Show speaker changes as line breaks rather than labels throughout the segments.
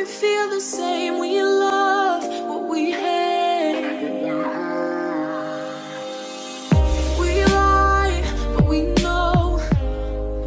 feel the same when you love what we hate. We lie, but we know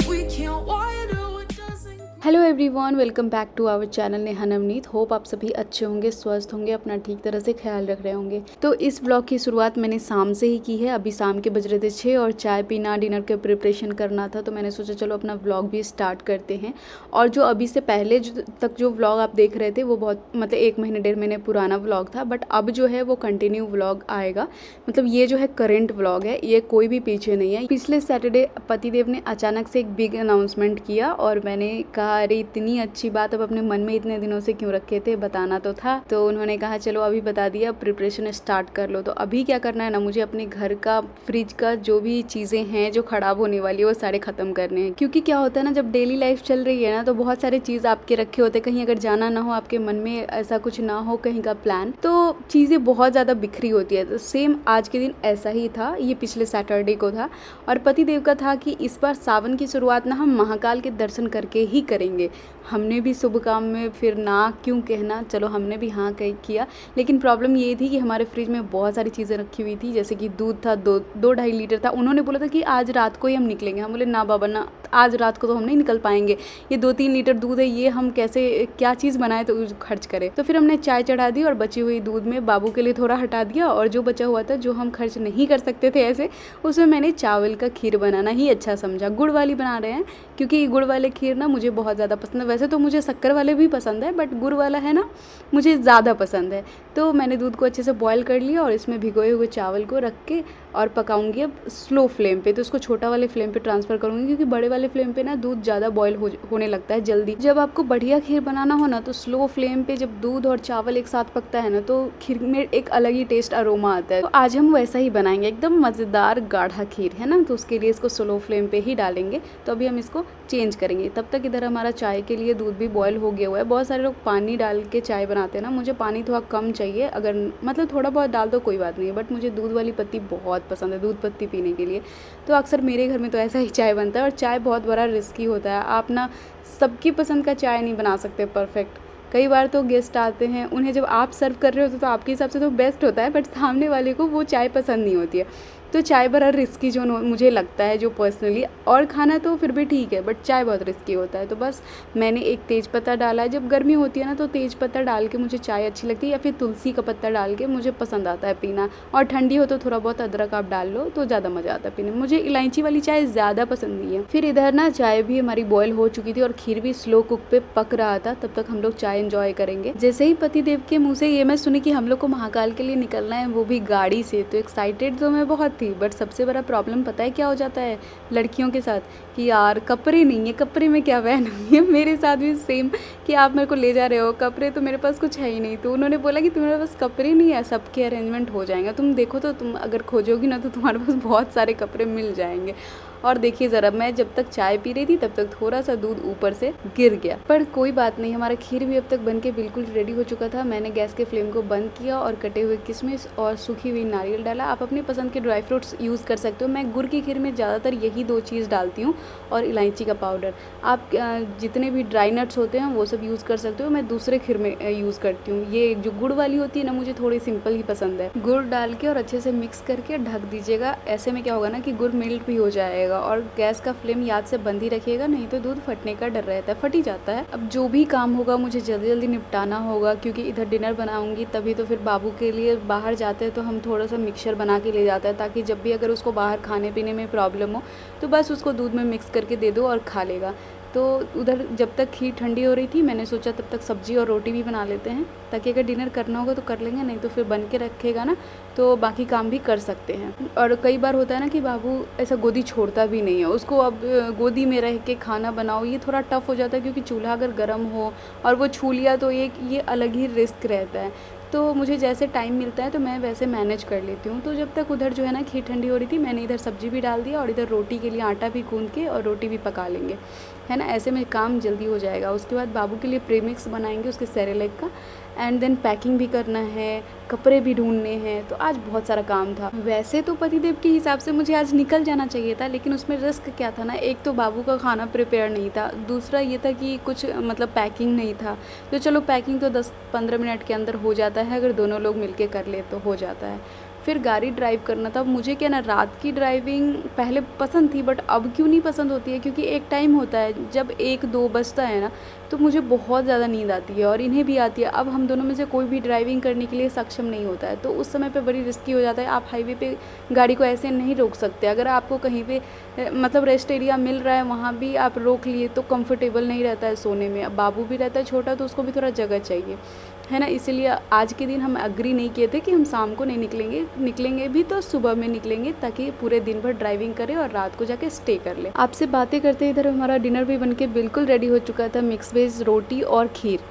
we can't. Why do it doesn't.
Hello everyone, welcome back to our channel Neha Navneet. Hope आप सभी अच्छे होंगे, स्वस्थ होंगे, अपना ठीक तरह से ख्याल रख रहे होंगे। तो इस व्लॉग की शुरुआत मैंने शाम से ही की है। अभी शाम के बज रहे थे 6 और चाय पीना, डिनर के प्रिपरेशन करना था, तो मैंने सोचा चलो अपना व्लॉग भी स्टार्ट करते हैं। और जो अभी से पहले तक जो व्लॉग आप देख रहे थे वो बहुत मतलब 1 महीने 1.5 महीने पुराना व्लॉग था, बट अब जो है वो कंटिन्यू व्लॉग आएगा। मतलब ये जो है करंट व्लॉग है, ये कोई भी पीछे नहीं है। पिछले सैटरडे पतिदेव ने अचानक से एक बिग अनाउंसमेंट किया और मैंने कहा अरे इतनी अच्छी बात अब अपने मन में इतने दिनों से क्यों रखे थे, बताना तो था। तो उन्होंने कहा चलो अभी बता दिया, प्रिपरेशन स्टार्ट कर लो। तो अभी क्या करना है ना, मुझे अपने घर का फ्रिज का जो भी चीज़ें हैं जो ख़राब होने वाली है वो सारे ख़त्म करने हैं। क्योंकि क्या होता है ना, जब डेली लाइफ चल रही है ना तो बहुत सारे चीज़ आपके रखे होते हैं, कहीं अगर जाना ना हो, आपके मन में ऐसा कुछ ना हो कहीं का प्लान, तो चीज़ें बहुत ज़्यादा बिखरी होती है। तो सेम आज के दिन ऐसा ही था, ये पिछले सैटरडे को था और पति देव का था कि इस बार सावन की शुरुआत ना हम महाकाल के दर्शन करके ही करेंगे। हमने भी शुभ काम में फिर ना क्यों कहना, चलो हमने भी हाँ कह किया। लेकिन प्रॉब्लम ये थी कि हमारे फ्रिज में बहुत सारी चीज़ें रखी हुई थी, जैसे कि दूध था, 2-2.5 लीटर था। उन्होंने बोला था कि आज रात को ही हम निकलेंगे। हम बोले ना बाबा ना, आज रात को तो हम नहीं निकल पाएंगे, ये 2-3 लीटर दूध है, ये हम कैसे क्या चीज़ बनाए तो खर्च करें। तो फिर हमने चाय चढ़ा दी और बची हुई दूध में बाबू के लिए थोड़ा हटा दिया, और जो बचा हुआ था जो हम खर्च नहीं कर सकते थे ऐसे, उसमें मैंने चावल का खीर बनाना ही अच्छा समझा। गुड़ वाली बना रहे हैं क्योंकि गुड़ वाले खीर ना मुझे बहुत ज़्यादा पसंद है। वैसे तो मुझे शक्कर वाले भी पसंद है, बट गुड़ वाला है ना मुझे ज़्यादा पसंद है। तो मैंने दूध को अच्छे से बॉईल कर लिया और इसमें भिगोए हुए चावल को रख के और पकाऊंगी अब स्लो फ्लेम पे। तो इसको छोटा वाले फ्लेम पे ट्रांसफ़र करूँगी क्योंकि बड़े वाले फ्लेम पे ना दूध ज़्यादा बॉईल होने लगता है जल्दी। जब आपको बढ़िया खीर बनाना हो ना तो स्लो फ्लेम पे जब दूध और चावल एक साथ पकता है ना तो खीर में एक अलग ही टेस्ट अरोमा आता है। तो आज हम वैसा ही बनाएंगे, एकदम मज़ेदार गाढ़ा खीर है ना। तो उसके लिए इसको स्लो फ्लेम पे ही डालेंगे। तो अभी हम इसको चेंज करेंगे। तब तक इधर हमारा चाय के लिए दूध भी बॉयल हो गया हुआ है। बहुत सारे लोग पानी डाल के चाय बनाते हैं ना, मुझे पानी थोड़ा कम चाहिए, अगर मतलब थोड़ा बहुत डाल दो कोई बात नहीं है, बट मुझे दूध वाली पत्ती बहुत पसंद है दूध पत्ती पीने के लिए। तो अक्सर मेरे घर में तो ऐसा ही चाय बनता है। और चाय बहुत बड़ा रिस्की होता है, आप ना सबकी पसंद का चाय नहीं बना सकते परफेक्ट। कई बार तो गेस्ट आते हैं, उन्हें जब आप सर्व कर रहे होते तो आपके हिसाब से तो बेस्ट होता है, बट सामने वाले को वो चाय पसंद नहीं होती है। तो चाय बड़ा रिस्की जो मुझे लगता है, जो पर्सनली, और खाना तो फिर भी ठीक है बट चाय बहुत रिस्की होता है। तो बस मैंने एक तेज़पत्ता डाला है। जब गर्मी होती है ना तो तेज़पत्ता डाल के मुझे चाय अच्छी लगती है, या फिर तुलसी का पत्ता डाल के मुझे पसंद आता है पीना। और ठंडी हो तो थोड़ा बहुत अदरक आप डाल लो तो ज़्यादा मज़ा आता है पीने में। मुझे इलायची वाली चाय ज़्यादा पसंद नहीं है। फिर इधर ना चाय भी हमारी बॉयल हो चुकी थी और खीर भी स्लो कुक पे पक रहा था। तब तक हम लोग चाय एंजॉय करेंगे। जैसे ही पति देव के मुँह से ये मैं सुनी कि हम लोग को महाकाल के लिए निकलना है, वो भी गाड़ी से, तो एक्साइटेड तो मैं बहुत थी। बट सबसे बड़ा प्रॉब्लम पता है क्या हो जाता है लड़कियों के साथ, कि यार कपड़े नहीं है, कपड़े में क्या पहनूंगी। मेरे साथ भी सेम कि आप मेरे को ले जा रहे हो, कपड़े तो मेरे पास कुछ है ही नहीं। तो उन्होंने बोला कि तुम्हारे पास कपड़े नहीं है, सबके अरेंजमेंट हो जाएगा, तुम देखो तो तुम अगर खोजोगी ना तो तुम्हारे पास बहुत सारे कपड़े मिल जाएंगे। और देखिए ज़रा, मैं जब तक चाय पी रही थी तब तक थोड़ा सा दूध ऊपर से गिर गया, पर कोई बात नहीं। हमारा खीर भी अब तक बन के बिल्कुल रेडी हो चुका था। मैंने गैस के फ्लेम को बंद किया और कटे हुए किशमिश और सूखी हुई नारियल डाला। आप अपनी पसंद के ड्राई फ्रूट्स यूज़ कर सकते हो। मैं गुड़ की खीर में ज़्यादातर यही 2 चीज़ डालती हूँ, और इलायची का पाउडर। आप जितने भी ड्राई नट्स होते हैं वो सब यूज़ कर सकते हो। मैं दूसरे खीर में यूज़ करती हूँ। ये जो गुड़ वाली होती है ना, मुझे थोड़ी सिंपल ही पसंद है। गुड़ डाल के और अच्छे से मिक्स करके ढक दीजिएगा। ऐसे में क्या होगा ना कि गुड़ मेल्ट भी हो जाएगा। और गैस का फ्लेम याद से बंद ही रखिएगा, नहीं तो दूध फटने का डर रहता है, फट ही जाता है। अब जो भी काम होगा मुझे जल्दी जल्दी निपटाना होगा, क्योंकि इधर डिनर बनाऊंगी तभी तो फिर बाबू के लिए बाहर जाते हैं तो हम थोड़ा सा मिक्सचर बना के ले जाते हैं, ताकि जब भी अगर उसको बाहर खाने पीने में प्रॉब्लम हो तो बस उसको दूध में मिक्स करके दे दो और खा लेगा। तो उधर जब तक खीर ठंडी हो रही थी मैंने सोचा तब तक सब्ज़ी और रोटी भी बना लेते हैं, ताकि अगर डिनर करना होगा तो कर लेंगे, नहीं तो फिर बन के रखेगा ना तो बाकी काम भी कर सकते हैं। और कई बार होता है ना कि बाबू ऐसा गोदी छोड़ता भी नहीं है, उसको अब गोदी में रह के खाना बनाओ, ये थोड़ा टफ हो जाता है, क्योंकि चूल्हा अगर गर्म हो और वो छू लिया तो ये अलग ही रिस्क रहता है। तो मुझे जैसे टाइम मिलता है तो मैं वैसे मैनेज कर लेती हूँ। तो जब तक उधर जो है ना खीर ठंडी हो रही थी, मैंने इधर सब्ज़ी भी डाल दिया और इधर रोटी के लिए आटा भी गूंद के और रोटी भी पका लेंगे, है ना। ऐसे में काम जल्दी हो जाएगा। उसके बाद बाबू के लिए प्रीमिक्स बनाएंगे, उसके सेरेलैक का। एंड देन पैकिंग भी करना है, कपड़े भी ढूंढने हैं, तो आज बहुत सारा काम था। वैसे तो पतिदेव के हिसाब से मुझे आज निकल जाना चाहिए था, लेकिन उसमें रिस्क क्या था ना, एक तो बाबू का खाना प्रिपेयर नहीं था, दूसरा ये था कि कुछ मतलब पैकिंग नहीं था। तो चलो पैकिंग तो 10-15 मिनट के अंदर हो जाता है, अगर दोनों लोग मिलके कर ले तो हो जाता है। फिर गाड़ी ड्राइव करना था मुझे। क्या ना, रात की ड्राइविंग पहले पसंद थी, बट अब क्यों नहीं पसंद होती है, क्योंकि एक टाइम होता है जब 1-2 बजता है ना, तो मुझे बहुत ज़्यादा नींद आती है और इन्हें भी आती है। अब हम दोनों में से कोई भी ड्राइविंग करने के लिए सक्षम नहीं होता है, तो उस समय पे बड़ी रिस्की हो जाता है। आप हाईवे पे गाड़ी को ऐसे नहीं रोक सकते। अगर आपको कहीं पे मतलब रेस्ट एरिया मिल रहा है, वहाँ भी आप रोक लिए तो कंफर्टेबल नहीं रहता है सोने में। अब बाबू भी रहता है छोटा, तो उसको भी थोड़ा जगह चाहिए, है ना। इसीलिए आज के दिन हम एग्री नहीं किए थे कि हम शाम को नहीं निकलेंगे, निकलेंगे भी तो सुबह में निकलेंगे, ताकि पूरे दिन भर ड्राइविंग करें और रात को जाके स्टे कर लें। आपसे बातें करते इधर हमारा डिनर भी बनके बिल्कुल रेडी हो चुका था, मिक्स वेज रोटी और खीर।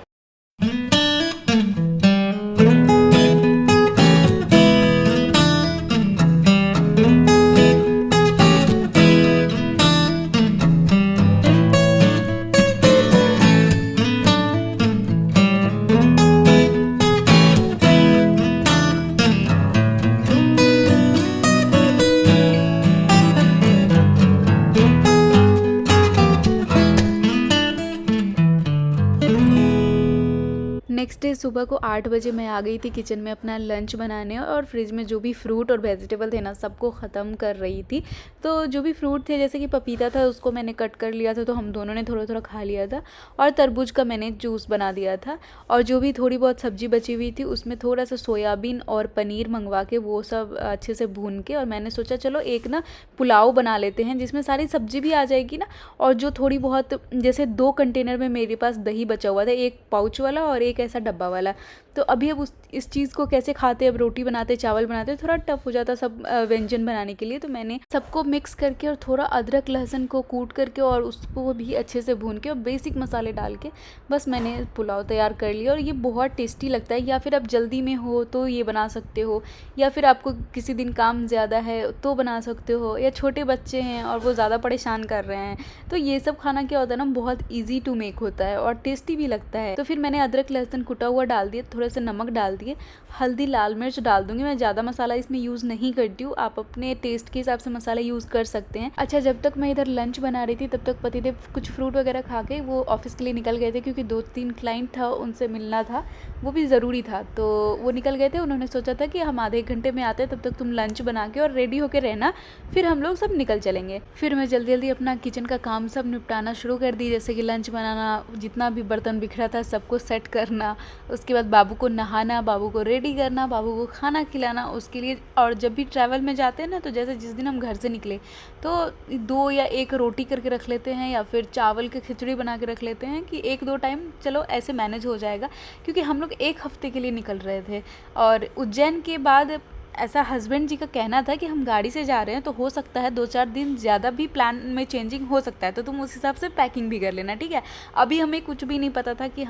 नेक्स्ट डे सुबह को 8 बजे मैं आ गई थी किचन में अपना लंच बनाने, और फ्रिज में जो भी फ्रूट और वेजिटेबल थे ना, सबको ख़त्म कर रही थी। तो जो भी फ्रूट थे, जैसे कि पपीता था, उसको मैंने कट कर लिया था, तो हम दोनों ने थोड़ा थोड़ा खा लिया था, और तरबूज का मैंने जूस बना दिया था। और जो भी थोड़ी बहुत सब्ज़ी बची हुई थी, उसमें थोड़ा सा सोयाबीन और पनीर मंगवा के वो सब अच्छे से भून के, और मैंने सोचा चलो एक ना पुलाव बना लेते हैं जिसमें सारी सब्ज़ी भी आ जाएगी ना। और जो थोड़ी बहुत, जैसे 2 कंटेनर में मेरे पास दही बचा हुआ था, एक पाउच वाला और एक ऐसा डब्बा वाला। तो अभी अब इस चीज़ को कैसे खाते, अब रोटी बनाते चावल बनाते थोड़ा टफ हो जाता सब व्यंजन बनाने के लिए। तो मैंने सबको मिक्स करके और थोड़ा अदरक लहसुन को कूट करके और उसको भी अच्छे से भून के और बेसिक मसाले डाल के बस मैंने पुलाव तैयार कर लिया। और ये बहुत टेस्टी लगता है। या फिर आप जल्दी में हो तो ये बना सकते हो, या फिर आपको किसी दिन काम ज़्यादा है तो बना सकते हो, या छोटे बच्चे हैं और वो ज़्यादा परेशान कर रहे हैं, तो ये सब खाना क्या होता है ना, बहुत ईजी टू मेक होता है और टेस्टी भी लगता है। तो फिर मैंने अदरक लहसुन कुटा हुआ डाल दिया, थोड़ा सा नमक डाल दिए, हल्दी लाल मिर्च डाल दूंगी। मैं ज़्यादा मसाला इसमें यूज़ नहीं करती हूँ, आप अपने टेस्ट के हिसाब से मसाला यूज़ कर सकते हैं। अच्छा, जब तक मैं इधर लंच बना रही थी तब तक पतिदेव कुछ फ्रूट वगैरह खा के वो ऑफिस के लिए निकल गए थे, क्योंकि 2-3 क्लाइंट था, उनसे मिलना था, वो भी ज़रूरी था, तो वो निकल गए थे। उन्होंने सोचा था कि हम आधे 1 घंटे में आते हैं, तब तक तुम लंच बना के और रेडी होके रहना, फिर हम लोग सब निकल चलेंगे। फिर मैं जल्दी जल्दी अपना किचन का काम सब निपटाना शुरू कर दी, जैसे कि लंच बनाना, जितना भी बर्तन बिखरा था सबको सेट करना, उसके बाद बाबू को नहाना, बाबू को रेडी करना, बाबू को खाना खिलाना उसके लिए। और जब भी ट्रैवल में जाते हैं ना, तो जैसे जिस दिन हम घर से निकले तो 2 या 1 रोटी करके रख लेते हैं, या फिर चावल की खिचड़ी बना के रख लेते हैं कि 1-2 टाइम चलो ऐसे मैनेज हो जाएगा, क्योंकि हम लोग 1 हफ्ते के लिए निकल रहे थे। और उज्जैन के बाद ऐसा हस्बैंड जी का कहना था कि हम गाड़ी से जा रहे हैं, तो हो सकता है 2-4 दिन ज़्यादा भी प्लान में चेंजिंग हो सकता है, तो तुम उस हिसाब से पैकिंग भी कर लेना, ठीक है। अभी हमें कुछ भी नहीं पता था कि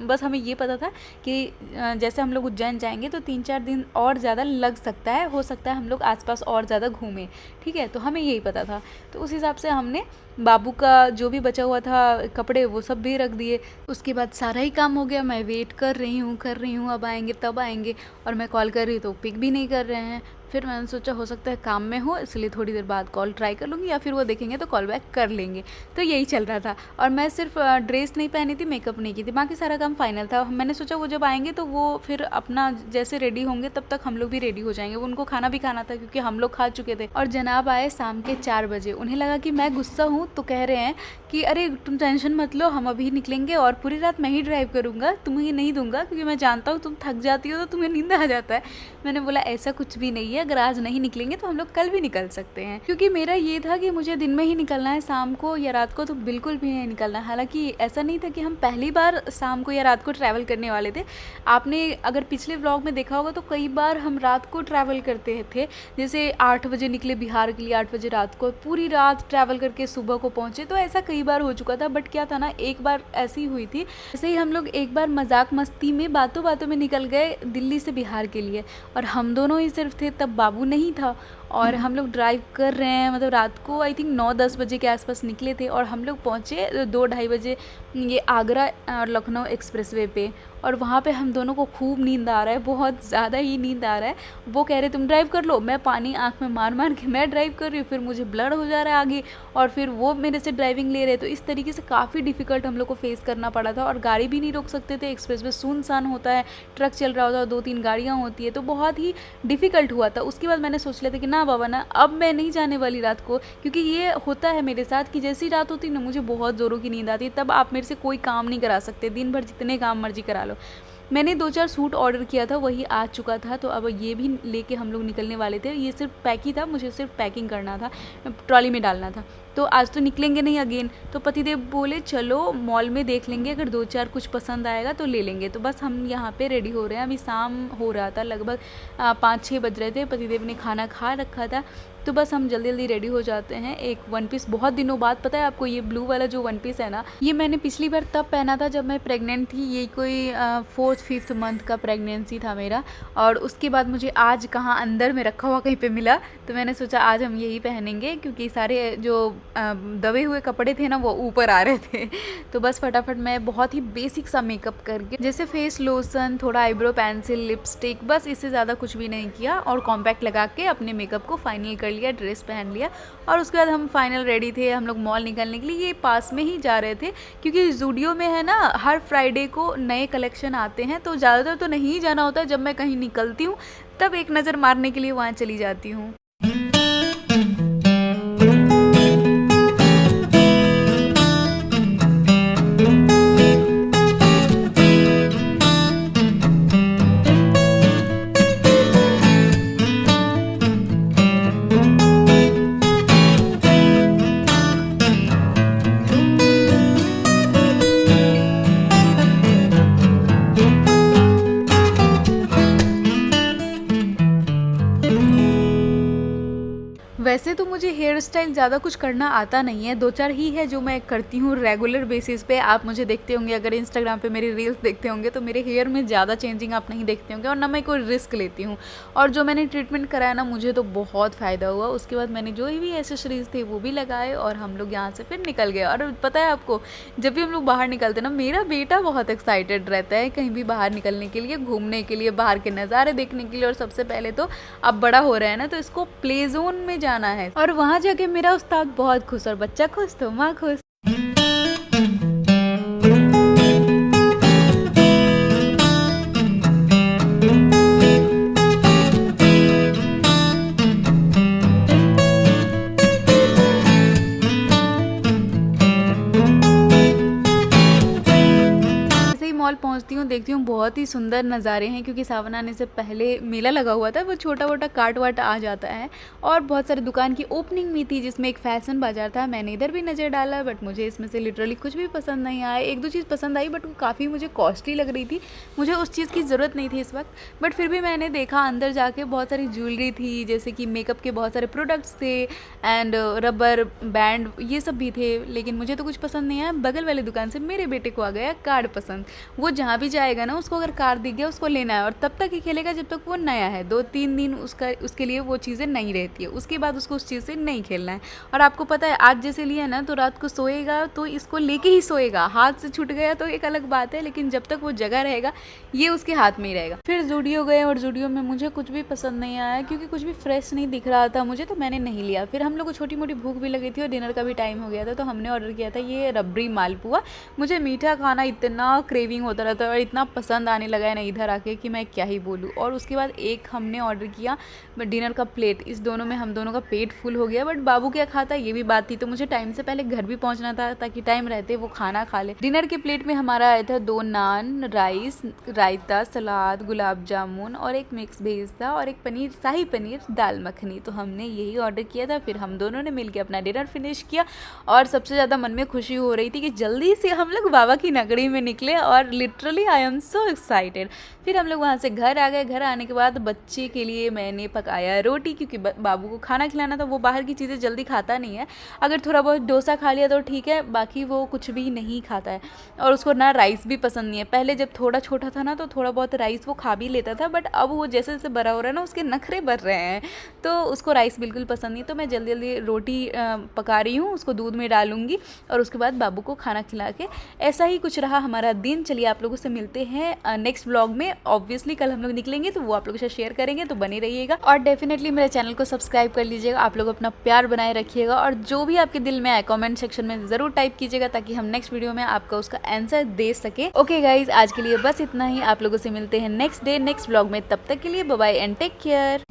बस हमें ये पता था कि जैसे हम लोग उज्जैन जाएंगे तो 3-4 दिन और ज़्यादा लग सकता है, हो सकता है हम लोग आसपास और ज़्यादा घूमें, ठीक है। तो हमें यही पता था, तो उस हिसाब से हमने बाबू का जो भी बचा हुआ था कपड़े वो सब भी रख दिए। उसके बाद सारा ही काम हो गया। मैं वेट कर रही हूँ, अब आएंगे तब आएंगे, और मैं कॉल कर रही हूँ तो पिक भी नहीं कर रहे हैं। फिर मैंने सोचा हो सकता है काम में हो, इसलिए थोड़ी देर बाद कॉल ट्राई कर लूँगी, या फिर वो देखेंगे तो कॉल बैक कर लेंगे। तो यही चल रहा था। और मैं सिर्फ ड्रेस नहीं पहनी थी, मेकअप नहीं की थी, बाकी सारा काम फाइनल था। मैंने सोचा वो जब आएंगे तो वो फिर अपना जैसे रेडी होंगे तब तक हम लोग भी रेडी हो जाएंगे। उनको खाना भी खाना था, क्योंकि हम लोग खा चुके थे। और जनाब आए शाम के 4 बजे। उन्हें लगा कि मैं गुस्सा हूँ, तो कह रहे हैं कि अरे तुम टेंशन मत लो, हम अभी निकलेंगे और पूरी रात मैं ही ड्राइव करूँगा, तुम्हें नहीं दूंगा, क्योंकि मैं जानता हूँ तुम थक जाती हो तो तुम्हें नींद आ जाता है। मैंने बोला ऐसा कुछ भी नहीं है, अगर आज नहीं निकलेंगे तो हम लोग कल भी निकल सकते हैं, क्योंकि मेरा ये था कि मुझे दिन में ही निकलना है, शाम को या रात को तो बिल्कुल भी नहीं निकलना। हालांकि ऐसा नहीं था कि हम पहली बार शाम को या रात को ट्रैवल करने वाले थे। आपने अगर पिछले व्लॉग में देखा होगा तो कई बार हम रात को ट्रैवल करते थे, जैसे 8 बजे निकले बिहार के लिए, 8 बजे रात को पूरी रात ट्रैवल करके सुबह को पहुँचे, तो ऐसा कई बार हो चुका था। बट क्या था ना, एक बार ऐसी हुई थी, जैसे ही हम लोग एक बार मजाक मस्ती में बातों बातों में निकल गए दिल्ली से बिहार के लिए, और हम दोनों ही सिर्फ थे, तब बाबू नहीं था। और हम लोग ड्राइव कर रहे हैं, मतलब रात को आई थिंक 9-10 बजे के आसपास निकले थे और हम लोग पहुँचे 2-2:30 बजे ये आगरा और लखनऊ एक्सप्रेसवे पे। और वहाँ पे हम दोनों को खूब नींद आ रहा है, बहुत ज़्यादा ही नींद आ रहा है। वो कह रहे तुम ड्राइव कर लो, मैं पानी आँख में मार मार के मैं ड्राइव कर रही हूँ, फिर मुझे ब्लड हो जा रहा है आगे और फिर वो मेरे से ड्राइविंग ले रहे। तो इस तरीके से काफ़ी डिफ़िकल्ट हम लोग को फेस करना पड़ा था और गाड़ी भी नहीं रोक सकते थे, एक्सप्रेसवे सुनसान होता है, ट्रक चल रहा होता है, 2-3 गाड़ियाँ होती है, तो बहुत ही डिफ़िकल्ट हुआ था। उसके बाद मैंने सोच लिया था कि ना बाबा ना, अब मैं नहीं जाने वाली रात को, क्योंकि ये होता है मेरे साथ कि जैसी रात होती ना मुझे बहुत ज़ोरों की नींद आती है, तब आप मेरे से कोई काम नहीं करा सकते, दिन भर जितने काम मर्जी करा लो। मैंने 2-4 सूट ऑर्डर किया था, वही आ चुका था, तो अब ये भी लेके हम लोग निकलने वाले थे। ये सिर्फ पैक ही था, मुझे सिर्फ पैकिंग करना था, ट्रॉली में डालना था। तो आज तो निकलेंगे नहीं अगेन, तो पतिदेव बोले चलो मॉल में देख लेंगे, अगर 2-4 कुछ पसंद आएगा तो ले लेंगे। तो बस हम यहाँ पे रेडी हो रहे हैं। अभी शाम हो रहा था, लगभग 5-6 बज रहे थे, पतिदेव ने खाना खा रखा था, तो बस हम जल्दी जल्दी रेडी हो जाते हैं। एक वन पीस बहुत दिनों बाद, पता है आपको, ये ब्लू वाला जो वन पीस है ना, ये मैंने पिछली बार तब पहना था जब मैं प्रेग्नेंट थी। ये कोई 4th-5th मंथ का प्रेगनेंसी था मेरा, और उसके बाद मुझे आज कहाँ अंदर में रखा हुआ कहीं पे मिला, तो मैंने सोचा आज हम यही पहनेंगे, क्योंकि सारे जो दबे हुए कपड़े थे ना वो ऊपर आ रहे थे। तो बस फटाफट मैं बहुत ही बेसिक सा मेकअप करके, जैसे फेस लोशन, थोड़ा आईब्रो पेंसिल, लिपस्टिक, बस इससे ज़्यादा कुछ भी नहीं किया, और कॉम्पैक्ट लगा के अपने मेकअप को फाइनल कर लिया, ड्रेस पहन लिया। और उसके बाद हम फाइनल रेडी थे, हम लोग मॉल निकलने के लिए। ये पास में ही जा रहे थे, क्योंकि ज़ूडियो में है ना हर फ्राइडे को नए कलेक्शन आते हैं, तो ज़्यादातर तो नहीं जाना होता है। जब मैं कहीं निकलती हूँ तब एक नज़र मारने के लिए वहाँ चली जाती हूँ। वैसे तो मुझे हेयर स्टाइल ज़्यादा कुछ करना आता नहीं है, 2-4 ही है जो मैं करती हूँ रेगुलर बेसिस पे। आप मुझे देखते होंगे, अगर इंस्टाग्राम पे मेरी रील्स देखते होंगे, तो मेरे हेयर में ज़्यादा चेंजिंग आप नहीं देखते होंगे, और ना मैं कोई रिस्क लेती हूँ। और जो मैंने ट्रीटमेंट कराया ना, मुझे तो बहुत फ़ायदा हुआ। उसके बाद मैंने जो भी एसेसरीज़ थे वो भी लगाए, और हम लोग यहाँ से फिर निकल गए। और पता है आपको, जब भी हम लोग बाहर निकलते ना, मेरा बेटा बहुत एक्साइटेड रहता है कहीं भी बाहर निकलने के लिए, घूमने के लिए, बाहर के नज़ारे देखने के लिए। और सबसे पहले तो अब बड़ा हो रहा है ना, तो इसको प्ले जोन में जाना है, और वहाँ जाके मेरा उस्ताद बहुत खुश, और बच्चा खुश तो माँ खुश। मॉल पहुंचती हूँ, देखती हूँ बहुत ही सुंदर नज़ारे हैं, क्योंकि सावन आने से पहले मेला लगा हुआ था, वो छोटा मोटा काट वाट आ जाता है, और बहुत सारी दुकान की ओपनिंग भी थी, जिसमें एक फैशन बाज़ार था। मैंने इधर भी नज़र डाला, बट मुझे इसमें से लिटरली कुछ भी पसंद नहीं आया। 1-2 चीज़ पसंद आई, बट वो काफ़ी मुझे कॉस्टली लग रही थी, मुझे उस चीज़ की ज़रूरत नहीं थी इस वक्त। बट फिर भी मैंने देखा, अंदर जाके बहुत सारी ज्वेलरी थी, जैसे कि मेकअप के बहुत सारे प्रोडक्ट्स थे, एंड रबर बैंड, ये सब भी थे, लेकिन मुझे तो कुछ पसंद नहीं आया। बगल वाली दुकान से मेरे बेटे को आ गया कार्ड पसंद। वो जहाँ भी जाएगा ना, उसको अगर कार दिख गया उसको लेना है, और तब तक ही खेलेगा जब तक वो नया है। 2-3 दिन उसके लिए वो चीज़ें नहीं रहती है, उसके बाद उसको उस चीज़ से नहीं खेलना है। और आपको पता है, आज जैसे लिया ना, तो रात को सोएगा तो इसको लेके ही सोएगा। हाथ से छूट गया तो एक अलग बात है, लेकिन जब तक वो जगह रहेगा ये उसके हाथ में ही रहेगा। फिर ज़ूडियो गए, और ज़ूडियो में मुझे कुछ भी पसंद नहीं आया, क्योंकि कुछ भी फ्रेश नहीं दिख रहा था मुझे, तो मैंने नहीं लिया। फिर हम लोग को छोटी मोटी भूख भी लगी थी, और डिनर का भी टाइम हो गया था, तो हमने ऑर्डर किया था ये रबड़ी मालपुआ। मुझे मीठा खाना इतना क्रेविंग होता रहता है, और इतना पसंद आने लगा है ना इधर आके, कि मैं क्या ही बोलूँ। और उसके बाद एक हमने ऑर्डर किया डिनर का प्लेट। इस दोनों में हम दोनों का पेट फुल हो गया, बट बाबू क्या खाता ये भी बात थी, तो मुझे टाइम से पहले घर भी पहुंचना था, ताकि टाइम रहते वो खाना खा ले। डिनर के प्लेट में हमारा आया था 2 नान, राइस, रायता, सलाद, गुलाब जामुन, और एक मिक्स वेज था, और एक पनीर, शाही पनीर, दाल मखनी। तो हमने यही ऑर्डर किया था। फिर हम दोनों ने मिलकर अपना डिनर फिनिश किया, और सबसे ज़्यादा मन में खुशी हो रही थी कि जल्दी से हम लोग बाबा की नगरी में निकले। और literally I am so excited. फिर हम लोग वहाँ से घर आ गए। घर आने के बाद बच्चे के लिए मैंने पकाया रोटी, क्योंकि बाबू को खाना खिलाना था। वो बाहर की चीज़ें जल्दी खाता नहीं है, अगर थोड़ा बहुत डोसा खा लिया तो ठीक है, बाकी वो कुछ भी नहीं खाता है। और उसको ना राइस भी पसंद नहीं है। पहले जब थोड़ा छोटा था ना तो थोड़ा बहुत राइस वो खा भी लेता था, बट अब वो जैसे जैसे बड़ा हो रहा है ना उसके नखरे बढ़ रहे हैं, तो उसको राइस बिल्कुल पसंद नहीं। तो मैं जल्दी जल्दी रोटी पका रही हूँ, उसको दूध में डालूंगी और उसके बाद बाबू को खाना खिला के। ऐसा ही कुछ रहा हमारा दिन। चलिए आप लोगों से मिलते हैं नेक्स्ट व्लॉग में। ऑब्वियसली कल हम लोग निकलेंगे तो वो आप लोगों से शेयर करेंगे, तो बने रहिएगा और डेफिनेटली मेरे चैनल को सब्सक्राइब कर लीजिएगा। आप लोग अपना प्यार बनाए रखिएगा और जो भी आपके दिल में आए कमेंट सेक्शन में ज़रूर टाइप कीजिएगा, ताकि हम नेक्स्ट वीडियो में आपका उसका आंसर दे सके। ओके गाइज, आज के लिए बस इतना ही। आप लोगों से मिलते हैं नेक्स्ट डे नेक्स्ट व्लॉग में। तब तक के लिए bye bye and take care.